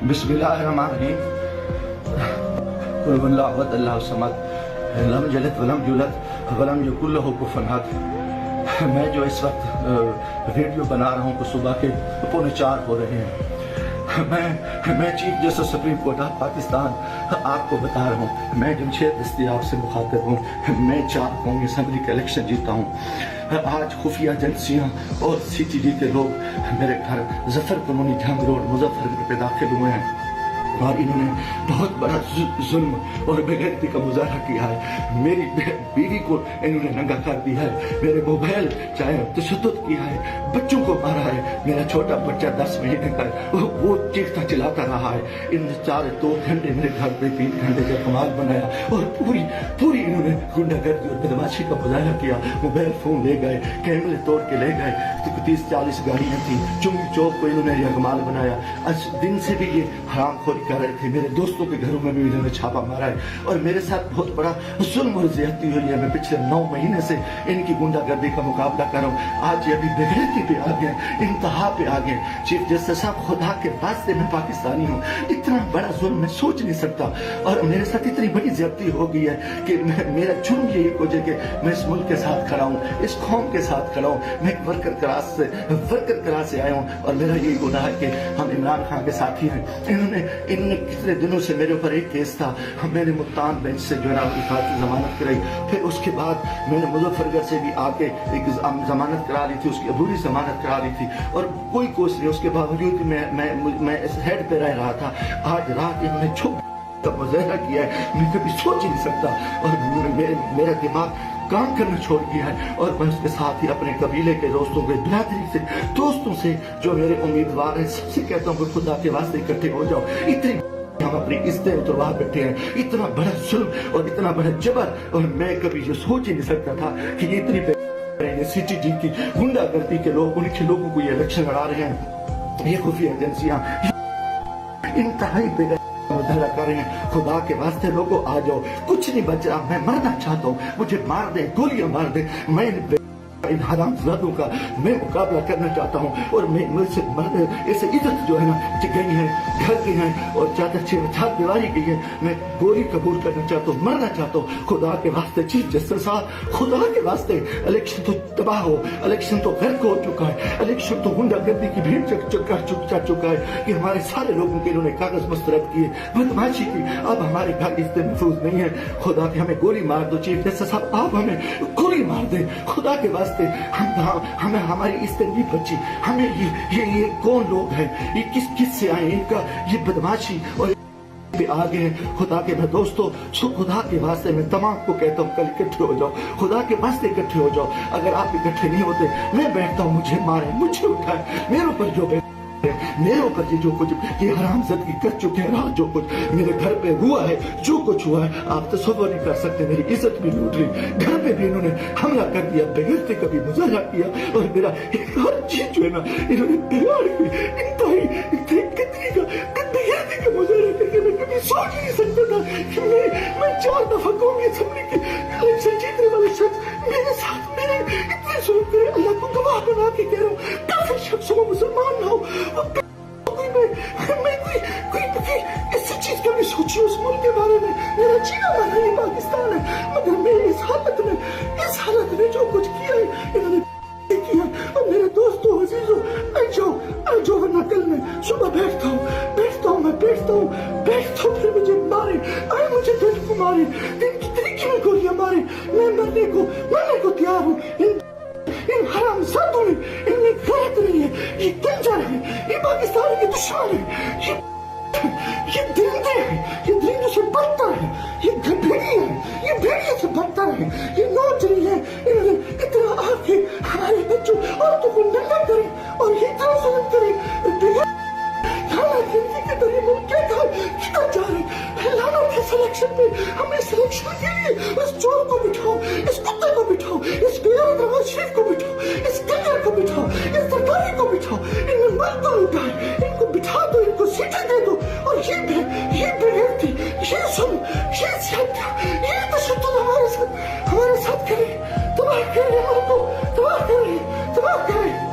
बिस्मिल्लाहिर्रहमानिर्रहीम। कुल हुवल्लाहु अहद अल्लाहु समद लम यलिद वलम यूलद वलम यकुल लहू कुफुवन अहद। मैं जो इस वक्त वीडियो बना रहा हूँ तो सुबह के 3:45 हो रहे हैं। मैं chief justice supreme court of Pakistan आपको बता रहा हूँ, मैं जमशेद दस्तियाब से मुखातिब हूँ। मैं 4 कौमी असम्बली का इलेक्शन जीता हूँ। आज खुफिया एजेंसियाँ और CTG के लोग मेरे घर जफर कॉलोनी जंग रोड मुजफ्फरनगर पे दाखिल हुए हैं और इन्होंने बहुत बड़ा जुल्म और बेगैरती का मुजाहरा किया है। मेरी बीवी को इन्होंने नंगा कर दिया है, मेरे मोबाइल चाहे तशद्दुद किया है, बच्चों को मारा है। मेरा छोटा बच्चा 10 महीने का वो चीखता चिल्लाता रहा है। इन 2 घंटे मेरे घर पे 3 घंटे का कमाल बनाया और पूरी इन्होंने गुंडागर्दी और बदमाशी का मुजाहरा किया। मोबाइल फोन ले गए, कैमरे तोड़ के ले गए, 30-40 गाड़ियाँ थी। चुंगी चौक को इन्होंने यकमाल बनाया। आज दिन से भी ये हरामखोरी कर रहे थे। मेरे दोस्तों के घरों में भी इन्होंने छापा मारा है और मेरे साथ बहुत बड़ा जुल्म और ज्यादती हुई है। मैं पिछले 9 महीने से इनकी गुंडागर्दी का मुकाबला कर रहा हूँ। आज ये अभी बेगैरती पे आ गए, इंतहा पे आ गए। चीफ जस्टिस साहब, खुदा के वास्ते मैं पाकिस्तानी हूँ, इतना बड़ा जुल्म मैं सोच नहीं सकता और मेरे साथ इतनी बड़ी ज्यादती हो गई है कि मेरा जुर्म यही हो जाए कि मैं इस मुल्क के साथ खड़ा हूँ, इस कौम के साथ खड़ा हूँ। मैं एक वर्कर क्लास से आया हूँ और मेरा यही गुनाह है कि हम इमरान खान के साथी हैं। इन्होंने कितने दिनों से मेरे ऊपर एक केस था, मैंने मुल्तान बेंच से जो है ना जमानत कराई। फिर उसके बाद मैंने मुजफ्फरनगर से भी आके एक जमानत करा ली थी, उसकी अधूरी जमानत करा ली थी और कोई कोर्स नहीं। उसके बावजूद मैं इस हेड पे रह रहा था। आज रात इन्होंने छुप का मुजाहरा किया है, मैं कभी सोच ही नहीं सकता और मेरा दिमाग काम करना छोड़ दिया है। और मैं उसके साथ ही अपने कबीले के दोस्तों के बिरादरी से दोस्तों से जो मेरे उम्मीदवार हैं सबसे कहता हूँ कि खुदा के वास्ते इकट्ठे हो जाओ। इतनी हम अपनी इज्जतें उतरवा बैठे हैं, इतना बड़ा जुल्म और इतना बड़ा जबर, और मैं कभी ये सोच ही नहीं सकता था कि ये इतनी CTG की गुंडागर्दी के लोग उनके लोगों को ये इलेक्शन लड़ा रहे हैं। ये खुफिया एजेंसियां इंतहाई मुजाहरा कर रहे हैं। खुदा के वास्ते लोगों आ जाओ, कुछ नहीं बच रहा, मैं मरना चाहता हूँ, मुझे मार दे, गोलियां मार दे। मैं इन हरामजादों का मैं मुकाबला करना चाहता हूँ और मैं मुझसे ऐसे इज्जत जो है ना गई है, घर की है और चादर छात दीवारी की है। मैं गोली कबूल करना चाहता हूँ, मरना चाहता हूँ। खुदा के वास्ते चीफ जस्टिस साहब, खुदा के वास्ते इलेक्शन तो तबाह हो, इलेक्शन तो गर्क हो चुका है, इलेक्शन तो गुंडागर्दी की भीड़ चढ़ चुका है कि हमारे सारे लोगों के इन्होंने कागज मुस्तरद किए, बदमाशी की। अब हमारे घर इज्जत महफूज नहीं है। खुदा के हमें गोली मार दो चीफ जस्टिस साहब, आप हमें गोली मार दे खुदा के वास्ते। हमें हमारी इज्जत नहीं बची। हमें ये कौन लोग हैं, ये किस से आए, इनका ये बदमाशी और आ गए हैं। खुदा के मैं दोस्तों, खुदा के वास्ते मैं तमाम को कहता हूँ कल इकट्ठे हो जाओ, खुदा के वास्ते इकट्ठे हो जाओ। अगर आप इकट्ठे नहीं होते मैं बैठता हूँ, मुझे मारे, मुझे उठाए, मेरे ऊपर जो मेरे ऊपर ये जो कुछ ये हरामजादगी कर चुके हैं, जो कुछ मेरे घर पे हुआ है, जो कुछ हुआ है आप तसव्वुर नहीं कर सकते। मेरी इज्जत भी लूट ली, घर पे भी इन्होंने हमला कर दिया, बेगैरती का भी मुजाहरा किया और मेरा हर चीज जो है ना इन्होंने बिगाड़ दी। इंतहाई बेगैरती का मुजाहरा करके मैं कभी सोच नहीं सकता था कि मैं 4 दफा कौमी असेंबली के इलेक्शन जीतने वाले शख्स मेरे साथ मेरे इतने जुल्म करे। अल्लाह को गवाह बना के कह रहा हूँ, काफिर शख्सों को मुसलमान ना हो, मैं कोई ऐसी चीज कभी सोची उस मुल्क के बारे में। मेरा जीना मरना ये पाकिस्तान है, मगर मैं इस हालत में जो कुछ किया है इन्होंने किया। और मेरे दोस्तों अजीजों, आ जाओ वरना कल मैं सुबह बैठता हूँ फिर मुझे मारे, मुझे दिन को मारे, दिन की तरीके में गोलियां मारे। मैं मरने को तैयार हूँ। इन हरामजादों ने इनमें गैरत नहीं है, ये कंजर है, ये पाकिस्तान के दुश्मन है, ये दरिंदे हैं, ये दरिंदों से बदतर है, ये भेड़िए हैं, ये भेड़िए से बदतर है, ये नौजवान है। इन्होंने इतना आके हमारे बच्चों औरतों को नंगा करे और ये इतना जुल्म करे। किधर जा रहे लानत है सिलेक्शन में। हमें सिलेक्शन के लिए इस चोर को बिठाओ, इस कुत्ते को बिठाओ, इस बेगैरत नवाज शरीफ को बिठाओ, इस कंजर को बिठाओ, इस सरकारी को बिठाओ। इनमें मर्द को लुटाए, इनको बिठा दो, इनको सीटें दे दो और ये